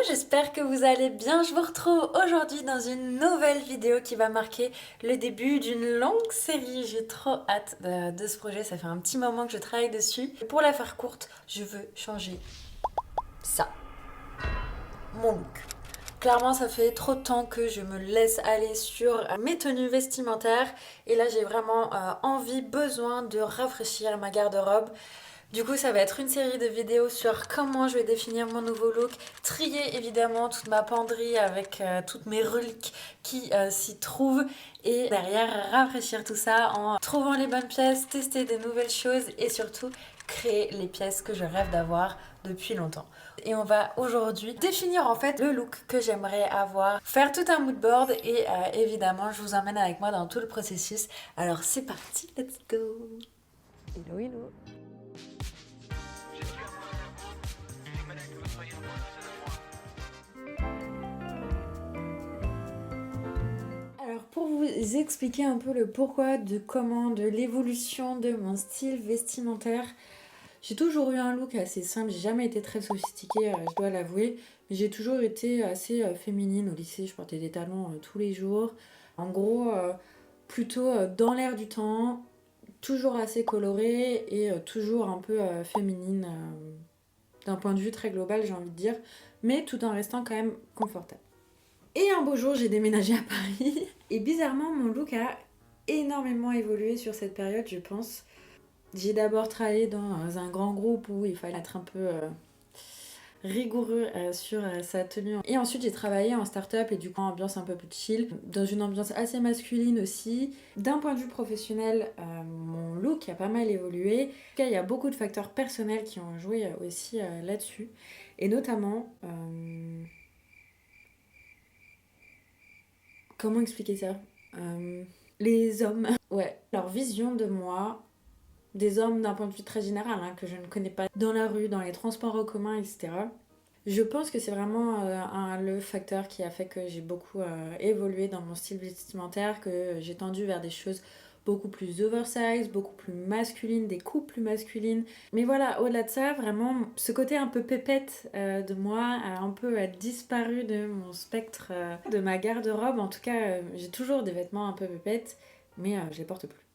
j'espère que vous allez bien. Je vous retrouve aujourd'hui dans une nouvelle vidéo qui va marquer le début d'une longue série. J'ai trop hâte de ce projet, ça fait un petit moment que je travaille dessus. Pour la faire courte, je veux changer ça, mon look. Clairement, ça fait trop de temps que je me laisse aller sur mes tenues vestimentaires et là j'ai vraiment envie, besoin de rafraîchir ma garde-robe. Du coup, ça va être une série de vidéos sur comment je vais définir mon nouveau look, trier évidemment toute ma penderie avec toutes mes reliques qui s'y trouvent et derrière rafraîchir tout ça en trouvant les bonnes pièces, tester des nouvelles choses et surtout créer les pièces que je rêve d'avoir depuis longtemps. Et on va aujourd'hui définir en fait le look que j'aimerais avoir, faire tout un mood board et évidemment je vous emmène avec moi dans tout le processus. Alors c'est parti, let's go. Hello hello. Alors pour vous expliquer un peu le pourquoi, de comment, de l'évolution de mon style vestimentaire, j'ai toujours eu un look assez simple, j'ai jamais été très sophistiquée, je dois l'avouer, mais j'ai toujours été assez féminine au lycée, je portais des talons tous les jours. En gros, plutôt dans l'air du temps, toujours assez colorée et toujours un peu féminine d'un point de vue très global, j'ai envie de dire, mais tout en restant quand même confortable. Et un beau jour, j'ai déménagé à Paris. Et bizarrement, mon look a énormément évolué sur cette période, je pense. J'ai d'abord travaillé dans un grand groupe où il fallait être un peu rigoureux sur sa tenue. Et ensuite, j'ai travaillé en start-up et du coup, en ambiance un peu plus chill, dans une ambiance assez masculine aussi. D'un point de vue professionnel, mon look a pas mal évolué. En tout cas, il y a beaucoup de facteurs personnels qui ont joué aussi là-dessus. Et notamment... comment expliquer ça? Les hommes, ouais, leur vision de moi, des hommes d'un point de vue très général, hein, que je ne connais pas, dans la rue, dans les transports en commun, etc. Je pense que c'est vraiment le facteur qui a fait que j'ai beaucoup évolué dans mon style vestimentaire, que j'ai tendu vers des choses beaucoup plus oversize, beaucoup plus masculines, des coupes plus masculines. Mais voilà, au-delà de ça, vraiment, ce côté un peu pépette de moi a un peu disparu de mon spectre, de ma garde-robe. En tout cas, j'ai toujours des vêtements un peu pépettes, mais je les porte plus.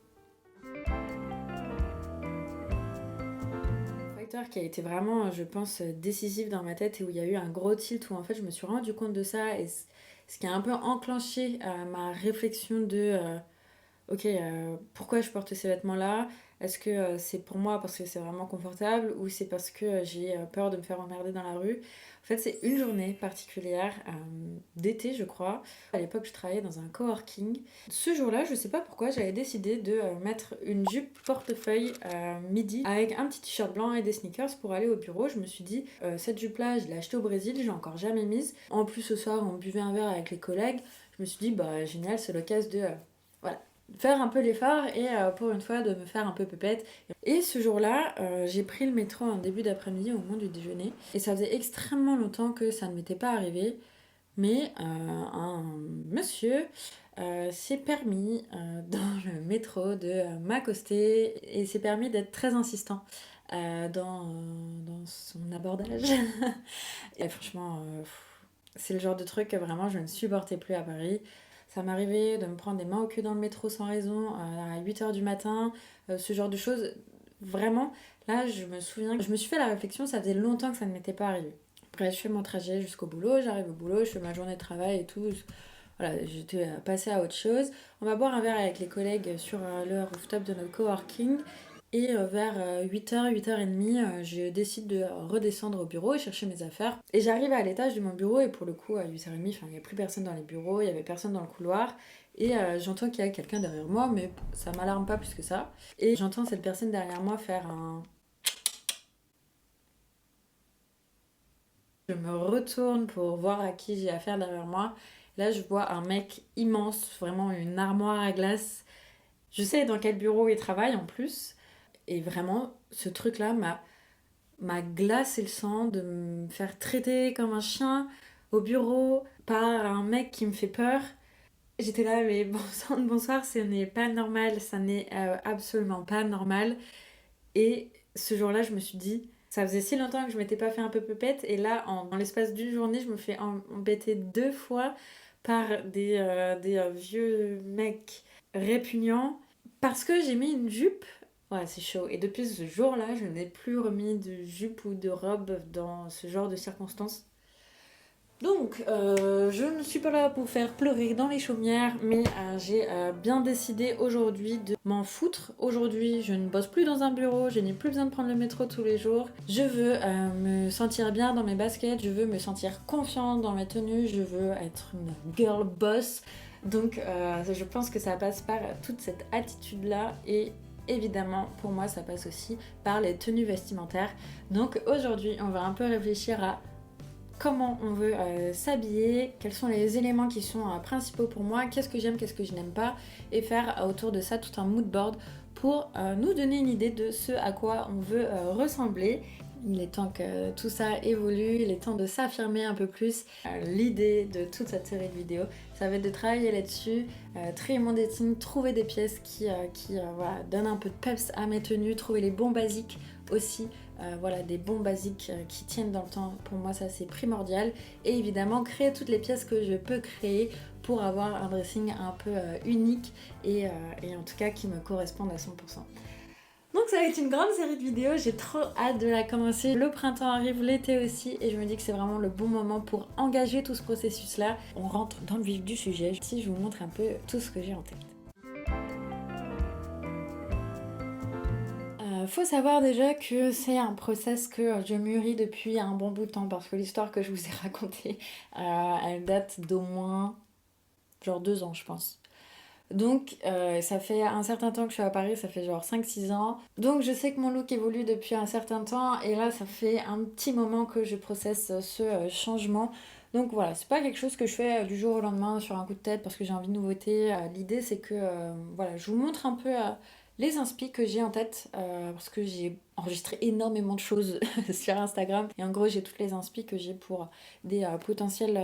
Facteur qui a été vraiment, je pense, décisif dans ma tête et où il y a eu un gros tilt où en fait je me suis rendu compte de ça et ce qui a un peu enclenché ma réflexion de ok, pourquoi je porte ces vêtements-là? Est-ce que c'est pour moi parce que c'est vraiment confortable ou c'est parce que j'ai peur de me faire emmerder dans la rue? En fait, c'est une journée particulière d'été, je crois. À l'époque, je travaillais dans un coworking. Ce jour-là, je sais pas pourquoi, j'avais décidé de mettre une jupe portefeuille midi avec un petit t-shirt blanc et des sneakers pour aller au bureau. Je me suis dit, cette jupe-là, je l'ai achetée au Brésil, j'ai encore jamais mise. En plus, ce soir, on buvait un verre avec les collègues. Je me suis dit, bah génial, c'est l'occasion de... voilà, faire un peu l'effort et pour une fois de me faire un peu pépette. Et ce jour-là, j'ai pris le métro en début d'après-midi au moment du déjeuner. Et ça faisait extrêmement longtemps que ça ne m'était pas arrivé. Mais un monsieur s'est permis dans le métro de m'accoster et s'est permis d'être très insistant dans son abordage. Et franchement, c'est le genre de truc que vraiment je ne supportais plus à Paris. Ça m'arrivait de me prendre des mains au cul dans le métro sans raison à 8h du matin, ce genre de choses. Vraiment, là, je me souviens, je me suis fait la réflexion, ça faisait longtemps que ça ne m'était pas arrivé. Après, je fais mon trajet jusqu'au boulot, j'arrive au boulot, je fais ma journée de travail et tout. Voilà, j'étais passée à autre chose. On va boire un verre avec les collègues sur le rooftop de notre coworking. Et vers 8h, 8h30, je décide de redescendre au bureau et chercher mes affaires. Et j'arrive à l'étage de mon bureau et pour le coup, à 8h30, il n'y a plus personne dans les bureaux, il n'y avait personne dans le couloir. Et j'entends qu'il y a quelqu'un derrière moi, mais ça m'alarme pas plus que ça. Et j'entends cette personne derrière moi faire un... Je me retourne pour voir à qui j'ai affaire derrière moi. Là, je vois un mec immense, vraiment une armoire à glace. Je sais dans quel bureau il travaille en plus. Et vraiment, ce truc-là m'a glacé le sang de me faire traiter comme un chien au bureau par un mec qui me fait peur. J'étais là, mais bon sang de bonsoir, ce n'est pas normal, ça n'est absolument pas normal. Et ce jour-là, je me suis dit, Ça faisait si longtemps que je m'étais pas fait un peu pépette et là, dans l'espace d'une journée, je me fais embêter 2 fois par des vieux mecs répugnants parce que j'ai mis une jupe. Ouais, c'est chaud. Et depuis ce jour-là, je n'ai plus remis de jupe ou de robe dans ce genre de circonstances. Donc, je ne suis pas là pour faire pleurer dans les chaumières, mais j'ai bien décidé aujourd'hui de m'en foutre. Aujourd'hui, je ne bosse plus dans un bureau, je n'ai plus besoin de prendre le métro tous les jours. Je veux me sentir bien dans mes baskets, je veux me sentir confiante dans mes tenues, je veux être une girl boss. Donc, je pense que ça passe par toute cette attitude-là et évidemment, pour moi, ça passe aussi par les tenues vestimentaires. Donc, aujourd'hui, on va un peu réfléchir à comment on veut s'habiller, quels sont les éléments qui sont principaux pour moi, qu'est-ce que j'aime, qu'est-ce que je n'aime pas, et faire autour de ça tout un mood board pour nous donner une idée de ce à quoi on veut ressembler. Il est temps que tout ça évolue, il est temps de s'affirmer un peu plus. L'idée de toute cette série de vidéos, ça va être de travailler là-dessus, trier mon dating, trouver des pièces qui voilà, donnent un peu de peps à mes tenues, trouver les bons basiques aussi. Voilà, des bons basiques qui tiennent dans le temps, pour moi ça c'est primordial. Et évidemment créer toutes les pièces que je peux créer pour avoir un dressing un peu unique et en tout cas qui me correspondent à 100%. Donc ça va être une grande série de vidéos, j'ai trop hâte de la commencer. Le printemps arrive, l'été aussi, et je me dis que c'est vraiment le bon moment pour engager tout ce processus-là. On rentre dans le vif du sujet, si je vous montre un peu tout ce que j'ai en tête. Faut savoir déjà que c'est un process que je mûris depuis un bon bout de temps parce que l'histoire que je vous ai racontée, elle date d'au moins genre 2 ans je pense. Donc ça fait un certain temps que je suis à Paris, ça fait genre 5-6 ans. Donc je sais que mon look évolue depuis un certain temps et là ça fait un petit moment que je processe ce changement. Donc voilà, c'est pas quelque chose que je fais du jour au lendemain sur un coup de tête parce que j'ai envie de nouveauté. L'idée c'est que voilà, je vous montre un peu les inspi que j'ai en tête parce que j'ai enregistré énormément de choses sur Instagram et en gros j'ai toutes les inspi que j'ai pour des potentiels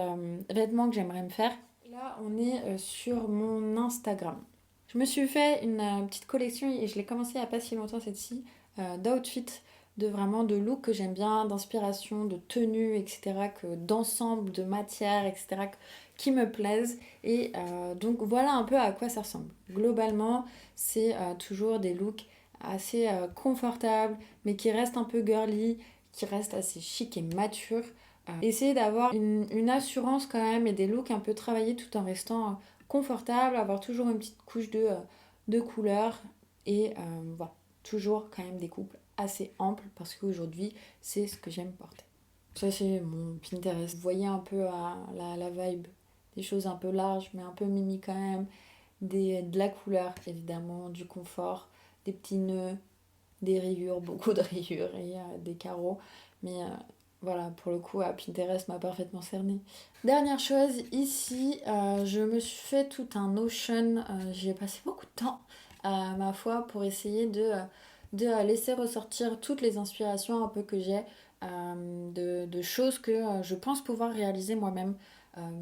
vêtements que j'aimerais me faire. Là, on est sur mon Instagram. Je me suis fait une petite collection et je l'ai commencé il n'y a pas si longtemps cette-ci, d'outfits, de vraiment de looks que j'aime bien, d'inspiration, de tenues, etc., d'ensemble, de matières, etc., qui me plaisent. Et donc voilà un peu à quoi ça ressemble. Globalement, c'est toujours des looks assez confortables, mais qui restent un peu girly, qui restent assez chic et matures. Essayer d'avoir une assurance quand même et des looks un peu travaillés tout en restant confortable, avoir toujours une petite couche de couleur et voilà, toujours quand même des couples assez amples parce qu'aujourd'hui c'est ce que j'aime porter. Ça c'est mon Pinterest. Vous voyez un peu la vibe, des choses un peu larges mais un peu mini quand même, de la couleur évidemment, du confort, des petits nœuds, des rayures, beaucoup de rayures et des carreaux. Mais voilà, pour le coup, Pinterest m'a parfaitement cerné. Dernière chose, ici, je me suis fait tout un Notion. J'y ai passé beaucoup de temps, ma foi, pour essayer de laisser ressortir toutes les inspirations un peu que j'ai de choses que je pense pouvoir réaliser moi-même.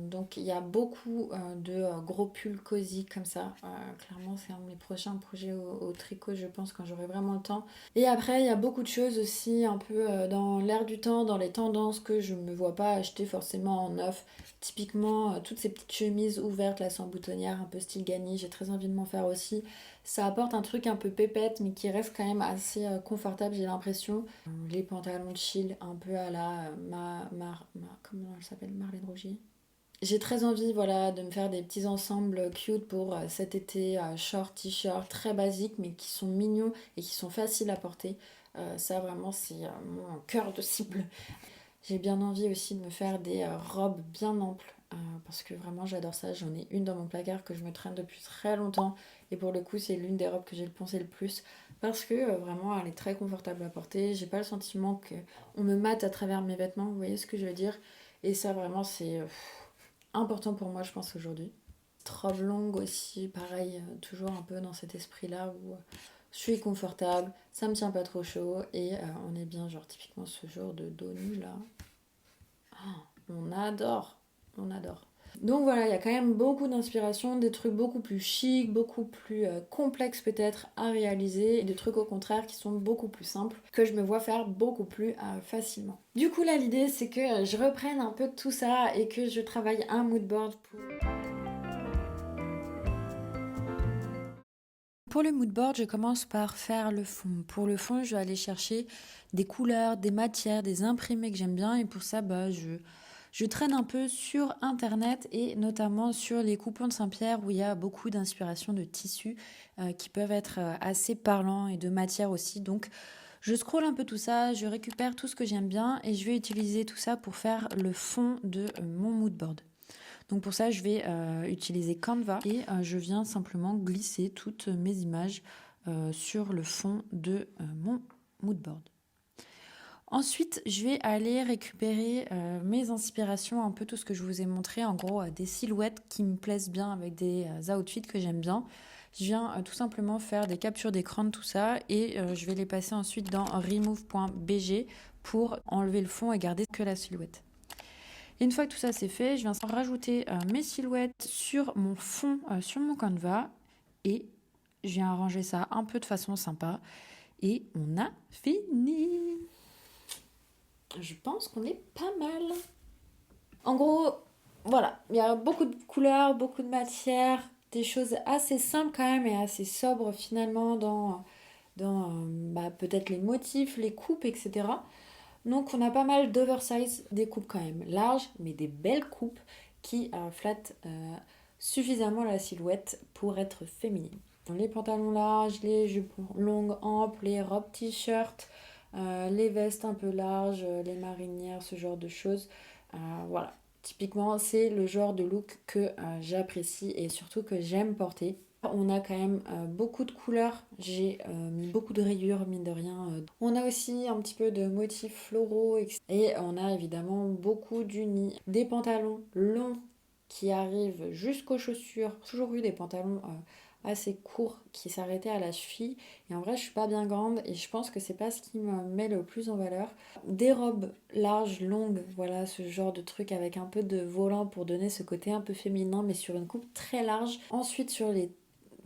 Donc il y a beaucoup de gros pulls cosy comme ça. Clairement, c'est un de mes prochains projets au tricot, je pense, quand j'aurai vraiment le temps. Et après, il y a beaucoup de choses aussi un peu dans l'air du temps, dans les tendances que je ne me vois pas acheter forcément en neuf. Typiquement, toutes ces petites chemises ouvertes là sans boutonnière, un peu style Gany, j'ai très envie de m'en faire aussi. Ça apporte un truc un peu pépette, mais qui reste quand même assez confortable, j'ai l'impression. Les pantalons chill, un peu à la comment elle s'appelle, Marlène Rogier. J'ai très envie voilà, de me faire des petits ensembles cute pour cet été, short, t-shirt, très basiques mais qui sont mignons et qui sont faciles à porter. Ça vraiment c'est mon cœur de cible. J'ai bien envie aussi de me faire des robes bien amples parce que vraiment j'adore ça. J'en ai une dans mon placard que je me traîne depuis très longtemps et pour le coup c'est l'une des robes que j'ai le pensé le plus parce que vraiment elle est très confortable à porter. J'ai pas le sentiment qu'on me mate à travers mes vêtements, vous voyez ce que je veux dire. Et ça vraiment c'est important pour moi, je pense, aujourd'hui. Robe longue aussi, pareil, toujours un peu dans cet esprit-là où je suis confortable, ça me tient pas trop chaud et on est bien, genre, typiquement ce genre de dos nu là. Ah, on adore, on adore. Donc voilà, il y a quand même beaucoup d'inspiration, des trucs beaucoup plus chics, beaucoup plus complexes peut-être à réaliser, et des trucs au contraire qui sont beaucoup plus simples, que je me vois faire beaucoup plus facilement. Du coup là, l'idée c'est que je reprenne un peu de tout ça et que je travaille un mood board pour... Pour le mood board, je commence par faire le fond. Pour le fond, je vais aller chercher des couleurs, des matières, des imprimés que j'aime bien. Et pour ça, je traîne un peu sur Internet et notamment sur les coupons de Saint-Pierre où il y a beaucoup d'inspiration de tissus qui peuvent être assez parlants et de matières aussi. Donc, je scrolle un peu tout ça, je récupère tout ce que j'aime bien et je vais utiliser tout ça pour faire le fond de mon mood board. Donc pour ça, je vais utiliser Canva et je viens simplement glisser toutes mes images sur le fond de mon mood board. Ensuite, je vais aller récupérer mes inspirations, un peu tout ce que je vous ai montré, en gros des silhouettes qui me plaisent bien avec des outfits que j'aime bien. Je viens tout simplement faire des captures d'écran de tout ça et je vais les passer ensuite dans remove.bg pour enlever le fond et garder que la silhouette. Et une fois que tout ça c'est fait, je viens rajouter mes silhouettes sur mon fond, sur mon Canva et je viens arranger ça un peu de façon sympa et on a fini. Je pense qu'on est pas mal. En gros, voilà, il y a beaucoup de couleurs, beaucoup de matières, des choses assez simples quand même et assez sobres finalement dans peut-être les motifs, les coupes, etc. Donc on a pas mal d'oversize, des coupes quand même larges, mais des belles coupes qui flattent suffisamment la silhouette pour être féminine. Les pantalons larges, les jupes longues amples, les robes t-shirts, les vestes un peu larges, les marinières, ce genre de choses. Voilà, typiquement c'est le genre de look que j'apprécie et surtout que j'aime porter. On a quand même beaucoup de couleurs, j'ai mis beaucoup de rayures, mine de rien. On a aussi un petit peu de motifs floraux et on a évidemment beaucoup d'unis. Des pantalons longs qui arrivent jusqu'aux chaussures. J'ai toujours eu des pantalons assez courts qui s'arrêtaient à la cheville. Et en vrai, je suis pas bien grande et je pense que c'est pas ce qui me met le plus en valeur. Des robes larges, longues, voilà, ce genre de truc avec un peu de volant pour donner ce côté un peu féminin, mais sur une coupe très large. Ensuite, sur les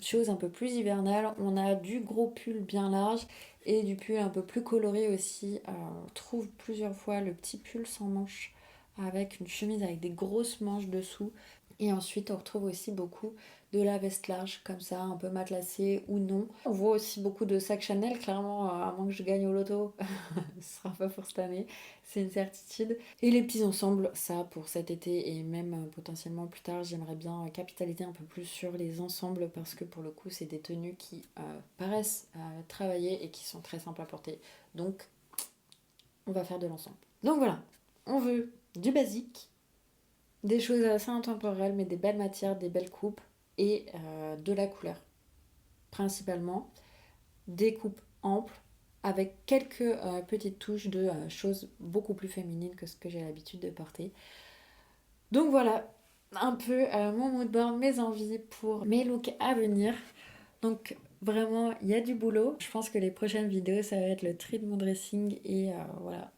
choses un peu plus hivernales, on a du gros pull bien large et du pull un peu plus coloré aussi. On trouve plusieurs fois le petit pull sans manches avec une chemise avec des grosses manches dessous. Et ensuite, on retrouve aussi beaucoup de la veste large, comme ça, un peu matelassée ou non. On voit aussi beaucoup de sacs Chanel, clairement, à moins que je gagne au loto, ce sera pas pour cette année, c'est une certitude. Et les petits ensembles, ça, pour cet été et même potentiellement plus tard, j'aimerais bien capitaliser un peu plus sur les ensembles parce que pour le coup, c'est des tenues qui paraissent travailler et qui sont très simples à porter. Donc, on va faire de l'ensemble. Donc voilà, on veut du basique, des choses assez intemporelles, mais des belles matières, des belles coupes et de la couleur. Principalement, des coupes amples avec quelques petites touches de choses beaucoup plus féminines que ce que j'ai l'habitude de porter. Donc voilà, un peu mon mood board, mes envies pour mes looks à venir. Donc vraiment, il y a du boulot. Je pense que les prochaines vidéos, ça va être le tri de mon dressing et voilà,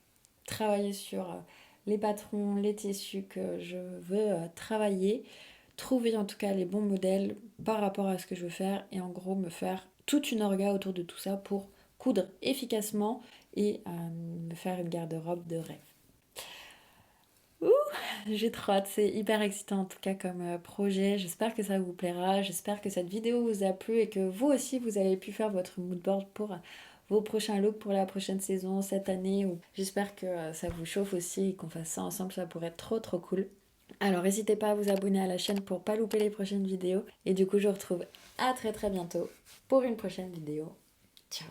travailler sur les patrons, les tissus que je veux travailler, trouver en tout cas les bons modèles par rapport à ce que je veux faire et en gros me faire toute une orga autour de tout ça pour coudre efficacement et me faire une garde-robe de rêve. Ouh, j'ai trop hâte, c'est hyper excitant en tout cas comme projet. J'espère que ça vous plaira, j'espère que cette vidéo vous a plu et que vous aussi vous avez pu faire votre mood board pour vos prochains looks pour la prochaine saison, cette année. J'espère que ça vous chauffe aussi et qu'on fasse ça ensemble, ça pourrait être trop cool. Alors n'hésitez pas à vous abonner à la chaîne pour pas louper les prochaines vidéos. Et du coup je vous retrouve à très bientôt pour une prochaine vidéo. Ciao.